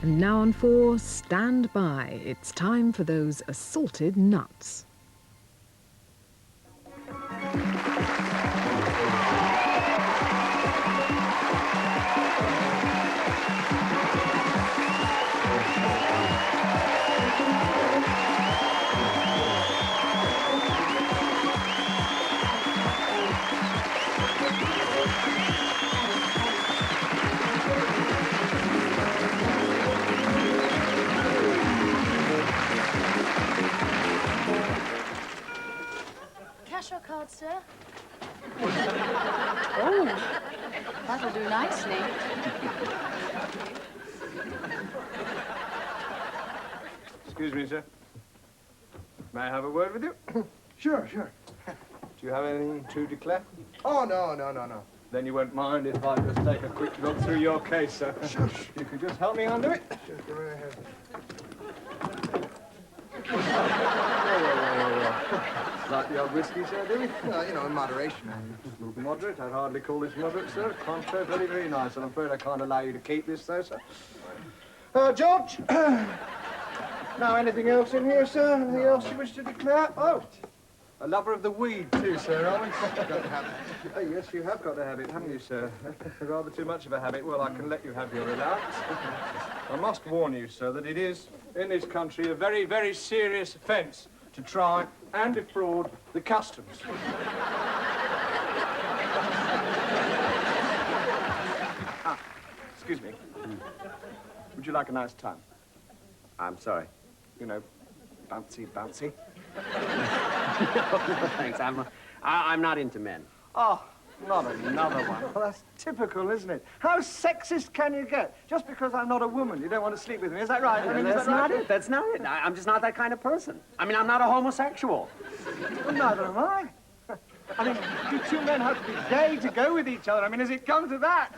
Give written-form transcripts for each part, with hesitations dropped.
And now on 4, stand by. It's time for those assaulted nuts. Cash or card, sir? Oh, that'll do nicely. Excuse me, sir. May I have a word with you? Sure. Do you have anything to declare? Oh, no. Then you won't mind if I just take a quick look through your case, sir. Sure. You can just help me undo it. Sure, go right ahead. Like the old whiskey, sir, do we? Well, you know, in moderation. Moderate? I'd hardly call this moderate, sir. Contrary, very, very nice. I'm afraid I can't allow you to keep this, though, sir. George? Now, anything else in here, sir? Anything else you wish to declare? Oh, a lover of the weed, too, sir, are we? Got to have it. Oh, yes, you have got to have it, haven't you, sir? Rather too much of a habit. Well, I can let you have your allowance. I must warn you, sir, that it is, in this country, a very, very serious offence to try and defraud the customs. Excuse me. Would you like a nice time? I'm sorry. You know, bouncy. No, thanks. I'm not into men. Oh, not another one. Well, that's typical, isn't it? How sexist can you get? Just because I'm not a woman, you don't want to sleep with me. Is that right? I mean, That's is that right? not it. That's not it. I'm just not that kind of person. I mean, I'm not a homosexual. Well, neither am I. I mean, do two men have to be gay to go with each other? I mean, has it come to that?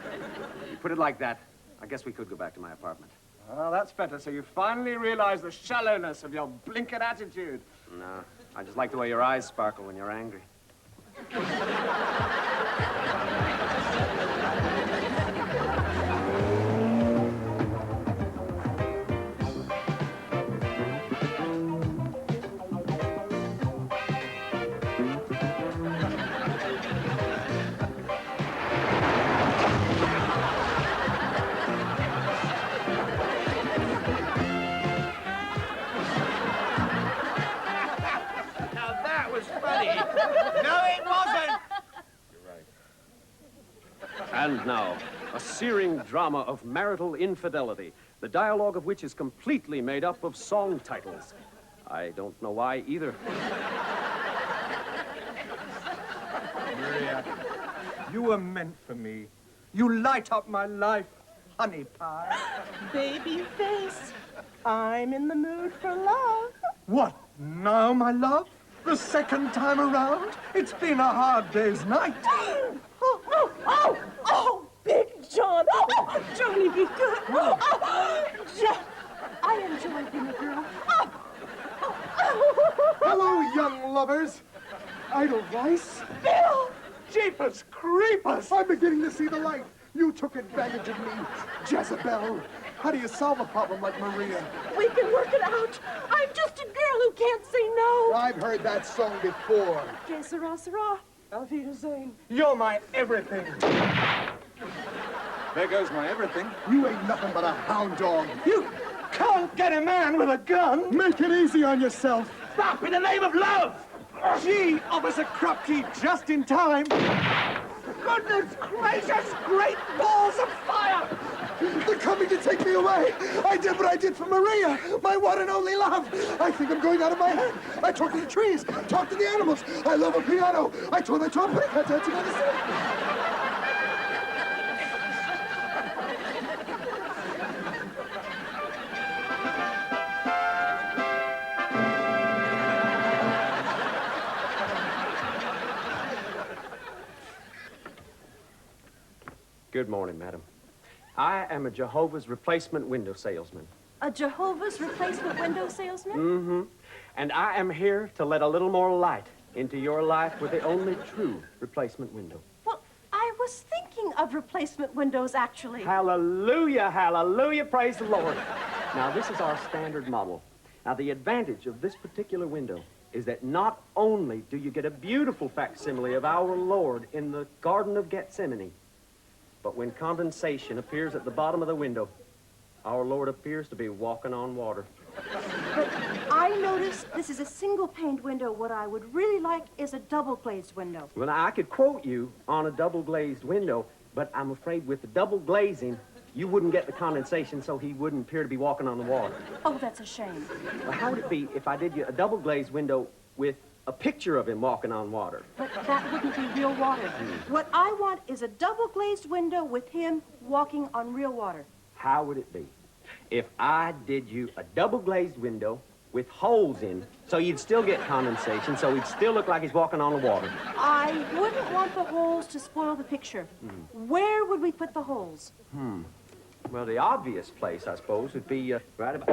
You put it like that, I guess we could go back to my apartment. Well, that's better. So you finally realize the shallowness of your blinkered attitude. No, I just like the way your eyes sparkle when you're angry. And now, a searing drama of marital infidelity, the dialogue of which is completely made up of song titles. I don't know why either. Maria, you were meant for me. You light up my life, honey pie. Baby face, I'm in the mood for love. What, now, my love? The second time around? It's been a hard day's night. Oh, Big John. Oh, Johnny, be good. Oh, Jeff, I enjoy being a girl. Hello, young lovers. Edelweiss. Bill! Jeepers creepers! I'm beginning to see the light. You took advantage of me, Jezebel. How do you solve a problem like Maria? We can work it out. I'm just a girl who can't say no. I've heard that song before. Que sera, sera. Auf Wiedersehen. You're my everything. There goes my everything. You ain't nothing but a hound dog. You can't get a man with a gun. Make it easy on yourself. Stop in the name of love. Gee, Officer Krupke, just in time. Goodness gracious, great balls of fire! They're coming to take me away. I did what I did for Maria, my one and only love. I think I'm going out of my head. I talk to the trees, talk to the animals. I love a piano. I told my trumpet, I dancing on the ceiling. Good morning, madam. I am a Jehovah's replacement window salesman. A Jehovah's replacement window salesman? Mm-hmm. And I am here to let a little more light into your life with the only true replacement window. Well, I was thinking of replacement windows, actually. Hallelujah, hallelujah, praise the Lord. Now, this is our standard model. Now, the advantage of this particular window is that not only do you get a beautiful facsimile of our Lord in the Garden of Gethsemane, but when condensation appears at the bottom of the window, our Lord appears to be walking on water. But I noticed this is a single-paned window. What I would really like is a double-glazed window. Well, now, I could quote you on a double-glazed window, but I'm afraid with the double glazing, you wouldn't get the condensation, so he wouldn't appear to be walking on the water. Oh, that's a shame. Well, how would it be if I did you a double-glazed window with a picture of him walking on water? But that wouldn't be real water. What I want is a double-glazed window with him walking on real water. How would it be if I did you a double-glazed window with holes in, so you'd still get condensation, so he'd still look like he's walking on the water? I wouldn't want the holes to spoil the picture. Where would we put the holes? Well, the obvious place, I suppose, would be right about...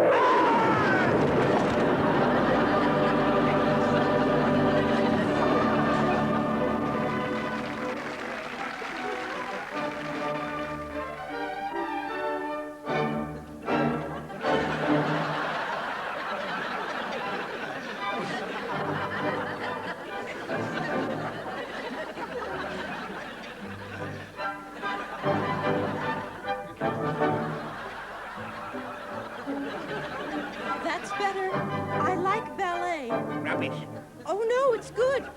That's better. I like ballet. Rubbish. Oh, no, it's good.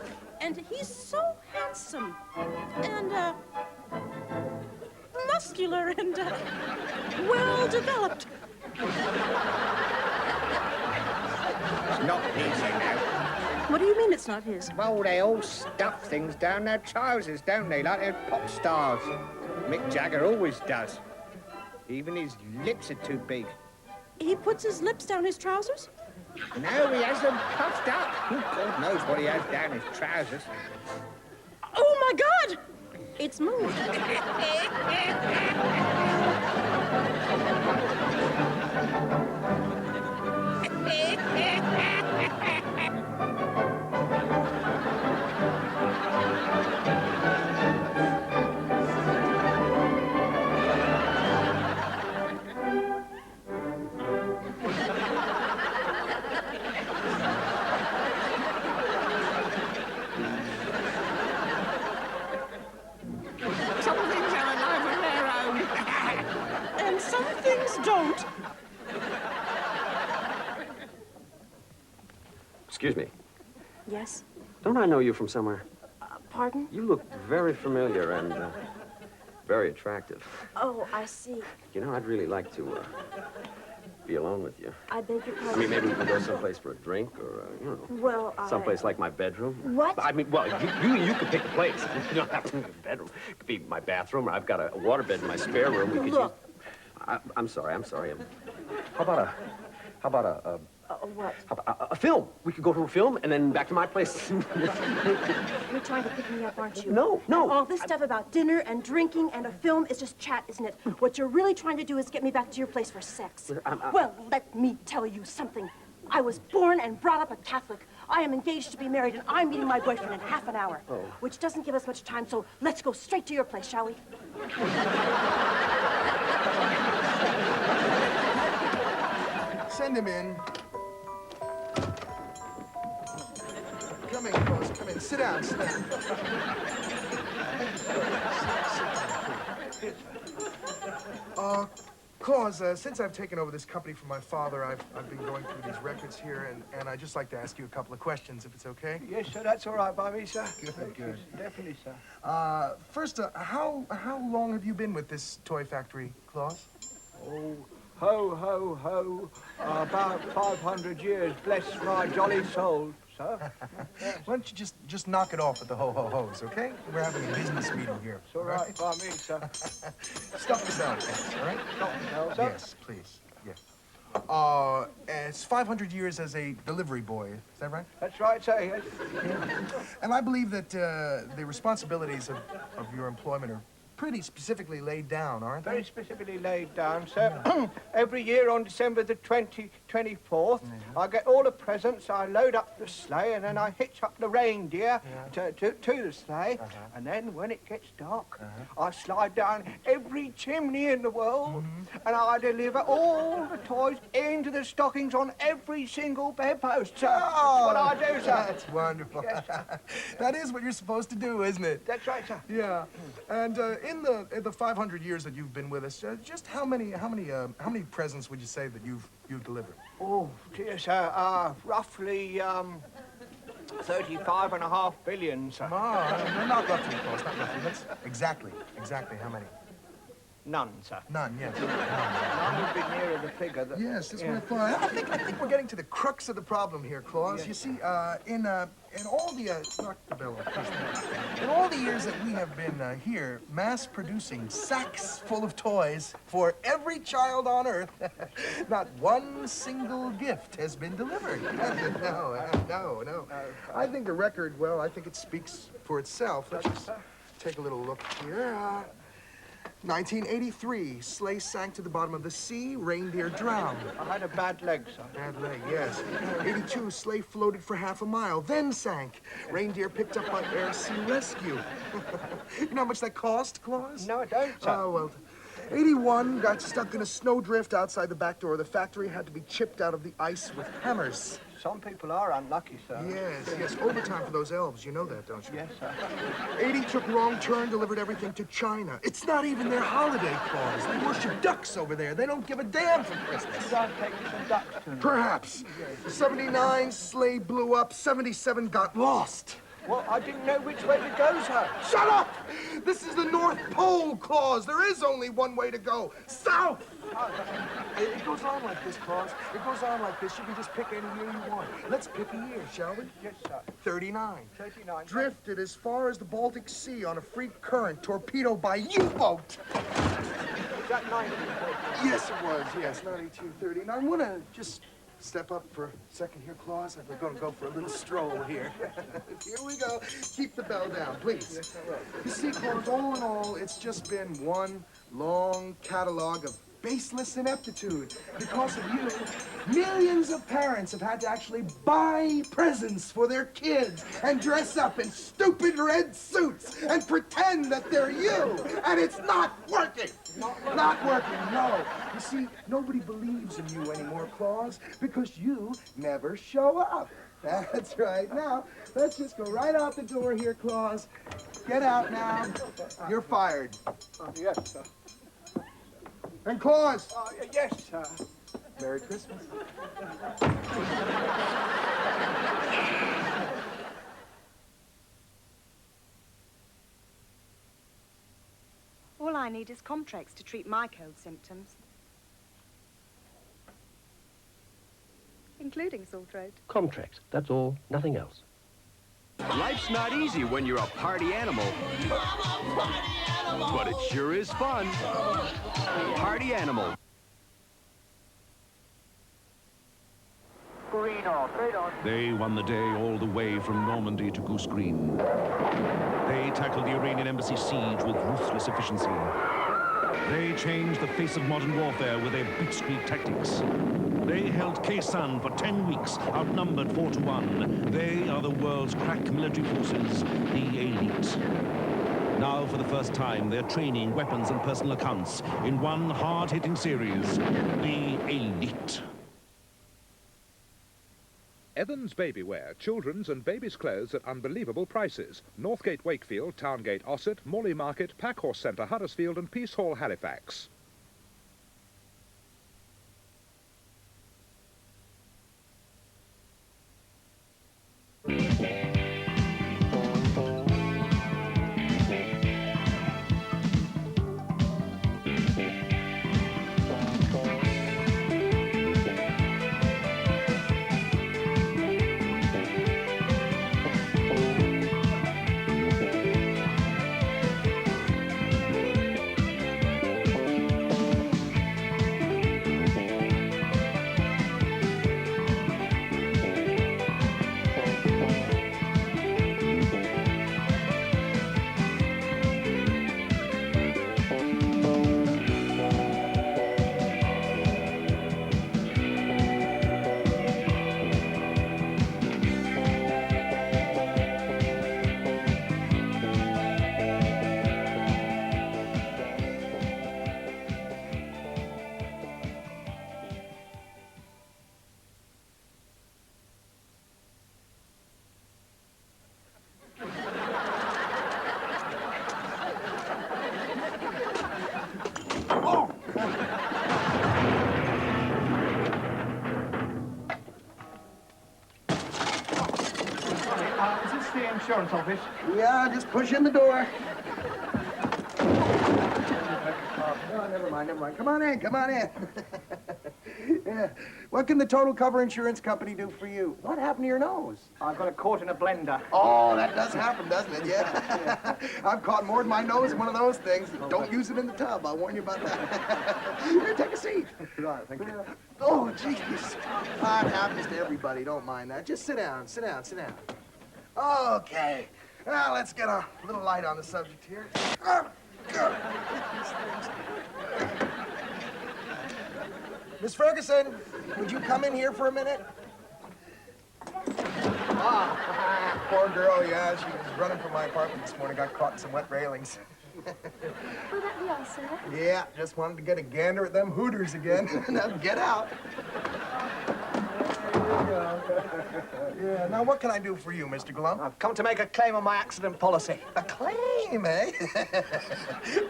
And he's so handsome. And, muscular and, well-developed. It's not his, you know. What do you mean it's not his? Well, they all stuff things down their trousers, don't they? Like they're pop stars. Mick Jagger always does. Even his lips are too big. He puts his lips down his trousers? No, he has them puffed up. God knows what he has down his trousers. Oh, my God! It's moved. Some things have a life of their own. And some things don't. Excuse me. Yes? Don't I know you from somewhere? Pardon? You look very familiar and very attractive. Oh, I see. You know, I'd really like to be alone with you. I beg your I pardon. mean, maybe we can go someplace for a drink or, you know, Well, someplace like my bedroom. What? I mean, well, you could pick a place. You don't have to have a bedroom. It could be my bathroom, or I've got a waterbed in my spare room. We could Look. use... I'm sorry. How about a What? a film? We could go to a film and then back to my place. You're trying to pick me up, aren't you? No. All this stuff about dinner and drinking and a film is just chat, isn't it? What you're really trying to do is get me back to your place for sex. Well, let me tell you something. I was born and brought up a Catholic. I am engaged to be married, and I'm meeting my boyfriend in half an hour. Oh. Which doesn't give us much time, so let's go straight to your place, shall we? Send him in. Come in, Claus, come in. Sit down, sit down. Claus, since I've taken over this company from my father, I've been going through these records here, and I'd just like to ask you a couple of questions, if it's okay. Yes, sir, that's all right by me, sir. Good. Definitely, sir. First, how long have you been with this toy factory, Claus? Oh, ho, ho, ho. About 500 years, bless my jolly soul, sir. Why don't you just knock it off with the ho-ho-hos, okay? We're having a business meeting here. It's all right by me, sir. Stop the bell, please, all right? Stop the bell, sir. Yes, please. Yeah. It's 500 years as a delivery boy. Is that right? That's right, sir, yes. And I believe that the responsibilities of your employment are pretty specifically laid down, aren't Very they? specifically laid down, sir. Every year on December the 23rd, 24th. I get all the presents, I load up the sleigh, and then I hitch up the reindeer to the sleigh. And then when it gets dark, I slide down every chimney in the world, and I deliver all the toys into the stockings on every single bedpost, sir. That's what I do, sir. That's wonderful. Yes, sir. That is what you're supposed to do, isn't it? That's right, sir. Yeah. And in the 500 years that you've been with us, just how many presents would you say that you've delivered? Oh, dear, sir, roughly, 35.5 billion, sir. No, not roughly, Claus, not roughly. That's exactly how many? None, sir. None, yes. None would be nearer the figure that... Yes, that's what I thought. I think we're getting to the crux of the problem here, Claus. You see, in all the Dr. Bello, in all the years that we have been here, mass producing sacks full of toys for every child on Earth, not one single gift has been delivered. No. I think the record, well, I think it speaks for itself. Let's just take a little look here. 1983, sleigh sank to the bottom of the sea, reindeer drowned. I had a bad leg, sir. Bad leg, yes. 82, sleigh floated for half a mile, then sank. Reindeer picked up on air sea rescue. You know how much that cost, Claus? No, I don't, sir. Oh, well, 81 got stuck in a snowdrift outside the back door. The factory had to be chipped out of the ice with hammers. Some people are unlucky, sir. Yes. Overtime for those elves. You know that, don't you? Yes, sir. 80 took wrong turn, delivered everything to China. It's not even their holiday, Claus. They worship ducks over there. They don't give a damn for Christmas. Should I take some ducks to them? Perhaps. 79, sleigh blew up. 77 got lost. Well, I didn't know which way to go, sir. Shut up! This is the North Pole, Claus. There is only one way to go. South! It goes on like this, Claus. It goes on like this. You can just pick any year you want. Let's pick a year, shall we? Yes, sir. 39. 39. Drifted as far as the Baltic Sea on a freak current, torpedoed by U-boat. Was that 1939? Yes, it was. Yes, 1939. I want to just step up for a second here, Claus. We're going to go for a little stroll here. Here we go. Keep the bell down, please. Yes, I will. You see, Claus, all in all, it's just been one long catalog of baseless ineptitude. Because of you, millions of parents have had to actually buy presents for their kids and dress up in stupid red suits and pretend that they're you. And it's not working. Not working, no. You see, nobody believes in you anymore, Claus, because you never show up. That's right. Now, let's just go right out the door here, Claus. Get out now. You're fired. Yes, sir. And Claus, Yes, sir. Merry Christmas. All I need is Comtrex to treat my cold symptoms, including sore throat. Comtrex, that's all, nothing else. Life's not easy when you're a party animal. But it sure is fun. Party Animal. They won the day all the way from Normandy to Goose Green. They tackled the Iranian embassy siege with ruthless efficiency. They changed the face of modern warfare with their blitzkrieg tactics. They held Khe Sanh for 10 weeks, outnumbered 4-1. They are the world's crack military forces, the elite. Now, for the first time, they're training weapons and personal accounts in one hard-hitting series, the elite. Evans Babywear, children's and babies' clothes at unbelievable prices. Northgate Wakefield, Towngate Ossett, Morley Market, Packhorse Centre Huddersfield and Peace Hall Halifax. insurance office? Yeah, just push in the door. Oh, never mind. Come on in. Yeah. What can the Total Cover Insurance Company do for you? What happened to your nose? I've got a caught in a blender. Oh, that does happen, doesn't it? Yeah. I've caught more than my nose in one of those things. Don't use it in the tub. I'll warn you about that. Here, take a seat. Right, thank you. Oh, jeez. That happens to everybody. Don't mind that. Just sit down. Okay. Now, let's get a little light on the subject here. Miss Ferguson, would you come in here for a minute? Poor girl, yeah. She was running from my apartment this morning, got caught in some wet railings. Will that be all, sir? Yeah, just wanted to get a gander at them Hooters again. Now get out. There you go. Yeah, now what can I do for you, Mr. Glum? I've come to make a claim on my accident policy. A claim, eh?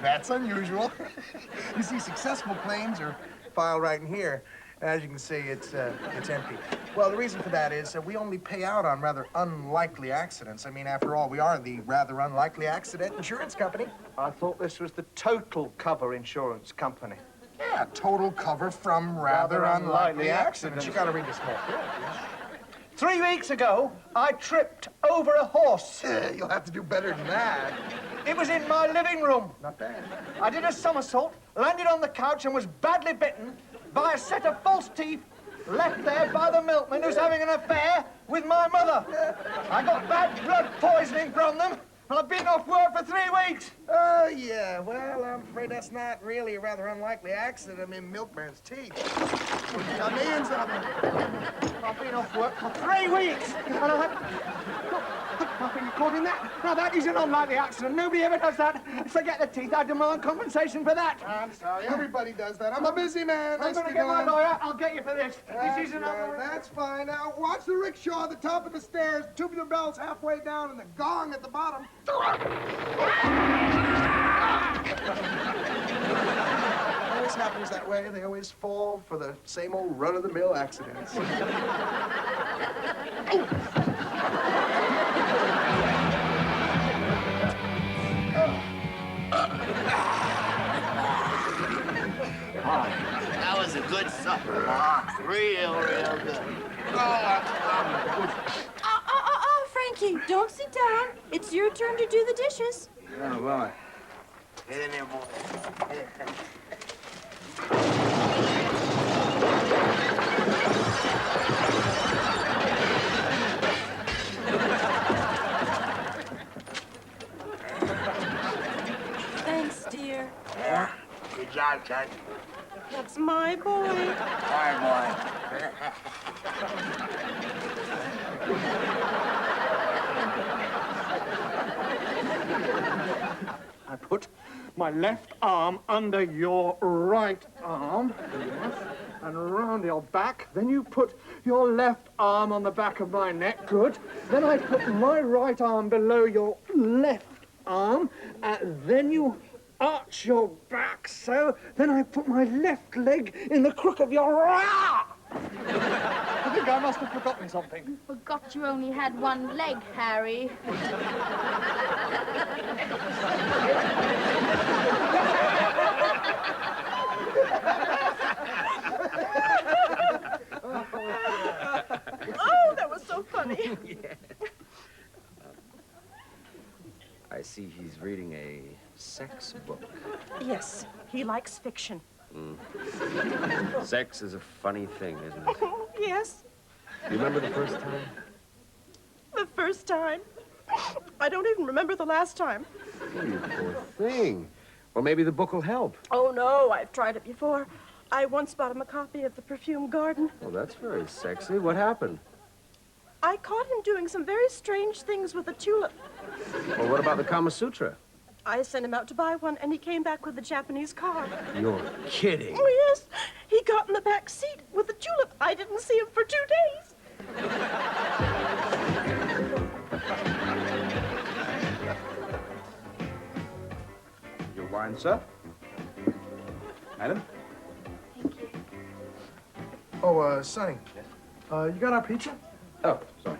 That's unusual. You see, successful claims are filed right in here. As you can see, it's empty. Well, the reason for that is we only pay out on rather unlikely accidents. I mean, after all, we are the rather unlikely accident insurance company. I thought this was the Total Cover Insurance Company. Yeah, total cover from rather unlikely accidents. You gotta read this more. 3 weeks ago, I tripped over a horse. You'll have to do better than that. It was in my living room. Not bad. I did a somersault, landed on the couch, and was badly bitten by a set of false teeth left there by the milkman who's having an affair with my mother. I got bad blood poisoning from them, and I've been off work for 3 weeks. Oh, yeah. Well, I'm afraid that's not really a rather unlikely accident. I mean, milkman's teeth. We've got millions of them. I've been off work for 3 weeks, and I had... I've been caught in that. Now, that is an unlikely accident. Nobody ever does that. Forget the teeth. I demand compensation for that. I'm sorry. Everybody does that. I'm a busy man. I'm going to get my lawyer. I'll get you for this. This isn't That's fine. Now, watch the rickshaw at the top of the stairs, tubular bells halfway down, and the gong at the bottom. Always happens that way. They always fall for the same old run-of-the-mill accidents. That was a good supper, Ma. Real good. Oh, Frankie, don't sit down. It's your turn to do the dishes. Oh, right. Get in there, boy. Thanks, dear. Yeah. Good job, son. That's my boy. Hi, I put my left arm under your right arm, and round your back. Then you put your left arm on the back of my neck. Good. Then I put my right arm below your left arm, and then you arch your back so. Then I put my left leg in the crook of your... I think I must have forgotten something. Forgot you only had one leg, Harry. Oh, that was so funny. I see he's reading a sex book. Yes, he likes fiction. Sex is a funny thing, isn't it? Oh, yes, You remember the first time? the first time. I don't even remember the last time. Oh, you poor thing. Well, maybe the book will help. Oh, no, I've tried it before. I once bought him a copy of The Perfume Garden. Well, that's very sexy. What happened? I caught him doing some very strange things with a tulip. Well, what about the Kama Sutra? I sent him out to buy one, and he came back with a Japanese car. You're kidding. Oh, yes. He got in the back seat with the tulip. I didn't see him for 2 days. Your wine, sir. Madam? Oh, Sonny. You got our pizza? Oh, sorry.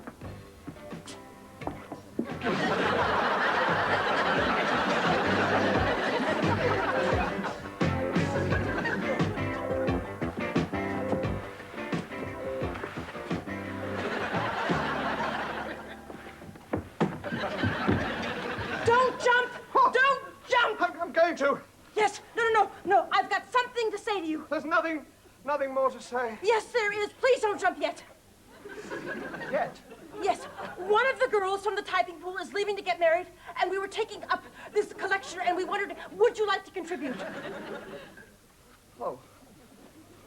to say? Yes, there is. Please don't jump yet. Yet? Yes, one of the girls from the typing pool is leaving to get married, and we were taking up this collection, and we wondered, would you like to contribute? Oh,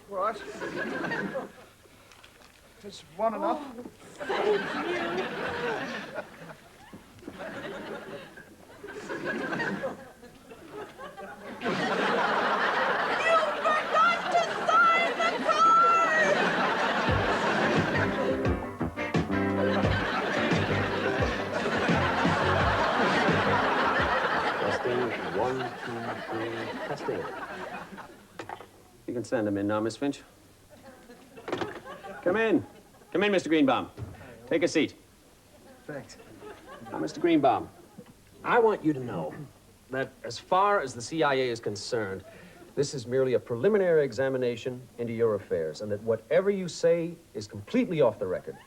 right. Is one enough? Thank you. You forgot to sign the card! Testing, 1, 2, 3, testing. You can send them in now, Miss Finch. Come in. Come in, Mr. Greenbaum. Take a seat. Thanks. Now, Mr. Greenbaum, I want you to know that as far as the CIA is concerned, this is merely a preliminary examination into your affairs, and that whatever you say is completely off the record.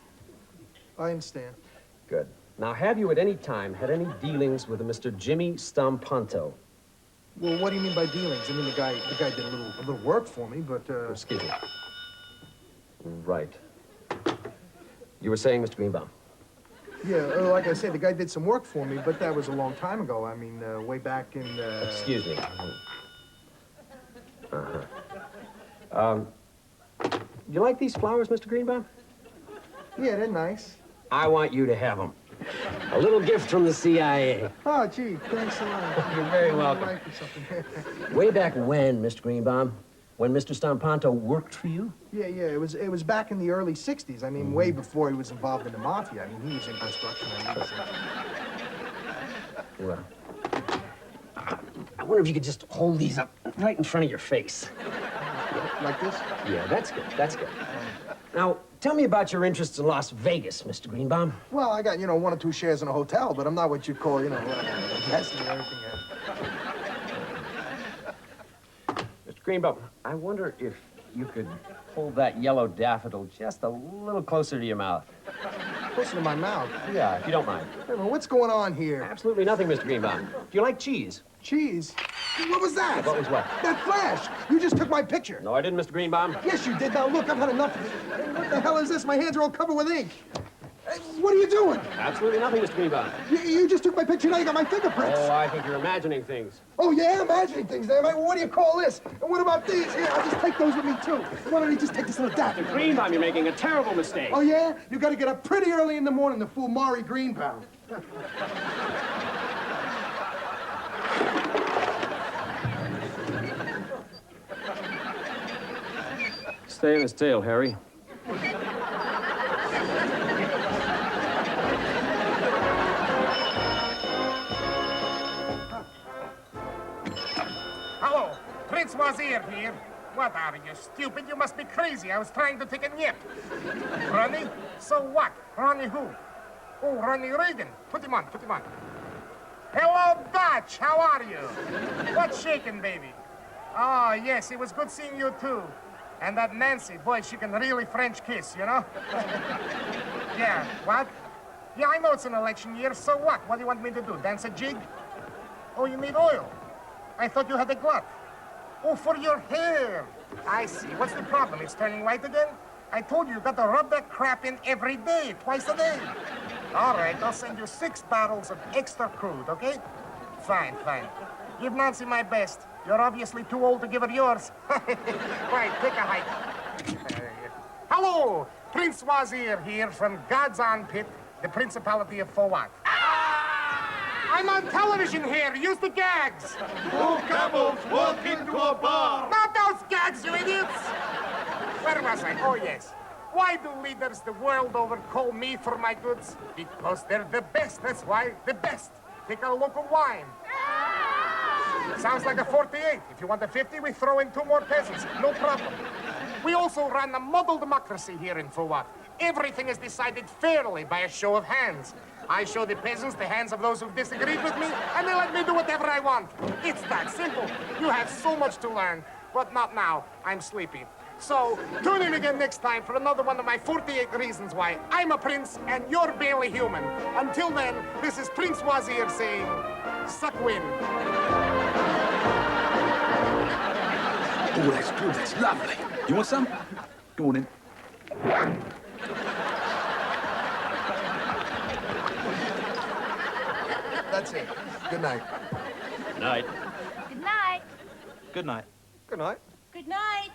I understand. Good. Now, have you at any time had any dealings with a Mr. Jimmy Stampanto? Well, what do you mean by dealings? I mean, the guy did a little work for me, but, Excuse me. Right. You were saying, Mr. Greenbaum? Yeah, like I said, the guy did some work for me, but that was a long time ago. I mean, way back in, Excuse me. You like these flowers, Mr. Greenbaum? Yeah, they're nice. I want you to have them. A little gift from the CIA. Oh, gee, thanks a lot. You're very welcome. Might be something. Way back when, Mr. Greenbaum? When Mr. Stampanto worked for you? Yeah, it was back in the early 60s. I mean, way before he was involved in the mafia. I mean, he was in construction. Well, I wonder if you could just hold these up right in front of your face. Like this? Yeah, that's good, that's good. Now, tell me about your interests in Las Vegas, Mr. Greenbaum. Well, I got, 1 or 2 shares in a hotel, but I'm not what you'd call, a guest and everything. Mr. Greenbaum, I wonder if you could hold that yellow daffodil just a little closer to your mouth. Closer to my mouth? Yeah, if you don't mind. Wait a minute, what's going on here? Absolutely nothing, Mr. Greenbaum. Do you like cheese? Cheese? What was that? What was what? That flash! You just took my picture. No, I didn't, Mr. Greenbaum. Yes, you did. Now, look, I've had enough of it. Hey, what the hell is this? My hands are all covered with ink. Hey, what are you doing? Absolutely nothing, Mr. Greenbaum. You just took my picture, now you got my fingerprints. Oh, I think you're imagining things. Oh, yeah, imagining things there. What do you call this? And what about these? Here, I'll just take those with me, too. Why don't you just take this little daffodil? Mr. Greenbaum, you're making a terrible mistake. Oh, yeah? You got to get up pretty early in the morning to fool Maury Greenbaum. Stay in his tail, Harry. Hello, Prince Wazir here. What are you, stupid? You must be crazy. I was trying to take a nip. Ronnie? So what? Ronnie who? Oh, Ronnie Reagan. Put him on, put him on. Hello, Dutch. How are you? What's shaking, baby? Oh, yes, it was good seeing you, too. And that Nancy, boy, she can really French kiss, you know? Yeah, what? Yeah, I know it's an election year, so what? What do you want me to do, dance a jig? Oh, you need oil? I thought you had a glut. Oh, for your hair. I see. What's the problem? It's turning white again? I told you, you got to rub that crap in every day, twice a day. All right, I'll send you 6 barrels of extra crude, okay? Fine, fine. Give Nancy my best. You're obviously too old to give her yours. Right, take a hike. Hello, Prince Wazir here from God's Armpit, the Principality of Fawad. I'm on television here. Use the gags. 2 camels walk into a bar. Not those gags, you idiots. Where was I? Oh, yes. Why do leaders the world over call me for my goods? Because they're the best. That's why. The best. Take our local wine. Sounds like a 48. If you want a 50, we throw in 2 more peasants. No problem. We also run a model democracy here in Fawad. Everything is decided fairly by a show of hands. I show the peasants the hands of those who've disagreed with me, and they let me do whatever I want. It's that simple. You have so much to learn, but not now. I'm sleepy. So, tune in again next time for another one of my 48 reasons why I'm a prince and you're barely human. Until then, this is Prince Wazir saying, suck wind. Oh, that's good. That's lovely. You want some? Go on in. That's it. Good night. Good night. Good night. Good night. Good night. Good night.